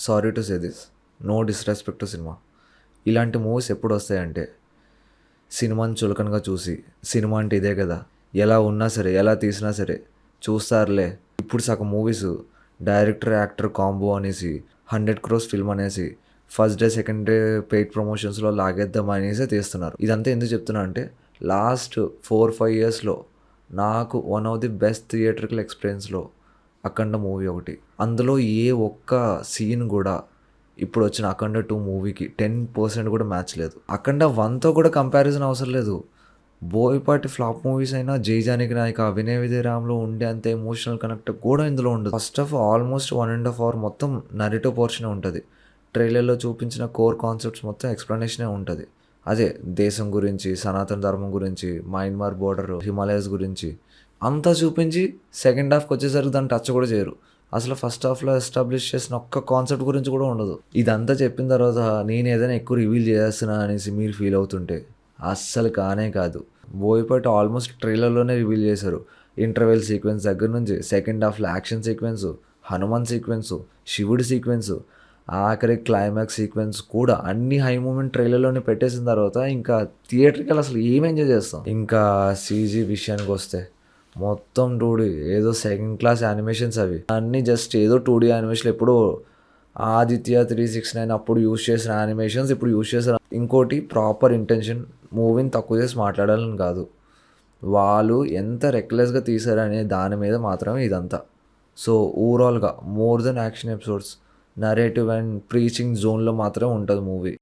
Sorry to say this, no disrespect to cinema. ఇలాంటి movies ఎప్పుడు వస్తాయంటే సినిమాని చులకనగా చూసి, సినిమా అంటే ఇదే కదా, ఎలా ఉన్నా సరే ఎలా తీసినా సరే చూస్తారులే. ఇప్పుడు సగం మూవీస్ డైరెక్టర్ యాక్టర్ కాంబో అనేసి 100 crores ఫిల్మ్ అనేసి first day second day paid ప్రమోషన్స్లో లాగేద్దాం అనేసి తీస్తున్నారు. ఇదంతా ఎందుకు చెప్తున్నా అంటే లాస్ట్ 4-5 yearsలో నాకు one of the best theatrical ఎక్స్పీరియన్స్లో అఖండ మూవీ ఒకటి. అందులో ఏ ఒక్క సీన్ కూడా ఇప్పుడు వచ్చిన అఖండ 2 మూవీకి 10% కూడా మ్యాచ్ లేదు. అఖండ 1తో కూడా కంపారిజన్ అవసరం లేదు. బోయపాటి ఫ్లాప్ మూవీస్ అయినా జై జానకి నాయక, వినయ విజయరామ్లో ఉండే అంత ఎమోషనల్ కనెక్ట్ కూడా ఇందులో ఉండదు. ఫస్ట్ ఆఫ్ ఆల్మోస్ట్ 1.5 hour మొత్తం నరేటివ్ పోర్షనే ఉంటుంది. ట్రైలర్లో చూపించిన కోర్ కాన్సెప్ట్స్ మొత్తం ఎక్స్ప్లెనేషనే ఉంటుంది. అదే దేశం గురించి, సనాతన ధర్మం గురించి, మయన్మార్ బోర్డర్, హిమాలయస్ గురించి అంతా చూపించి సెకండ్ హాఫ్కి వచ్చేసరికి దాన్ని టచ్ కూడా చేయరు. అసలు ఫస్ట్ హాఫ్లో ఎస్టాబ్లిష్ చేసిన ఒక్క కాన్సెప్ట్ గురించి కూడా ఉండదు. ఇదంతా చెప్పిన తర్వాత నేను ఏదైనా ఎక్కువ రివీల్ చేస్తున్నా అనేసి మీరు ఫీల్ అవుతుంటే అస్సలు కానే కాదు. బోయపాటి ఆల్మోస్ట్ ట్రైలర్లోనే రివీల్ చేశారు. ఇంటర్వెల్ సీక్వెన్స్ దగ్గర నుంచి సెకండ్ హాఫ్లో యాక్షన్ సీక్వెన్సు, హనుమాన్ సీక్వెన్సు, శివుడి సీక్వెన్సు, ఆఖరి క్లైమాక్స్ సీక్వెన్స్ కూడా అన్ని హై మూమెంట్ ట్రైలర్లోనే పెట్టేసిన తర్వాత ఇంకా థియేటర్కి అసలు ఏం ఎంజాయ్ చేస్తాం. ఇంకా సీజీ విషయానికి వస్తే మొత్తం 2D, ఏదో సెకండ్ క్లాస్ యానిమేషన్స్ అవి అన్నీ జస్ట్ ఏదో 2D యానిమేషన్. ఎప్పుడు ఆదిత్య 369 అప్పుడు యూజ్ చేసిన యానిమేషన్స్ ఇప్పుడు యూజ్ చేసిన. ఇంకోటి ప్రాపర్ ఇంటెన్షన్, మూవీని తక్కువ చేసి మాట్లాడాలని కాదు, వాళ్ళు ఎంత రెక్లెస్గా తీశారనే దాని మీద మాత్రమే ఇదంతా. సో ఓవరాల్గా more than action episodes, narrative and preaching జోన్లో మాత్రమే ఉంటుంది మూవీ.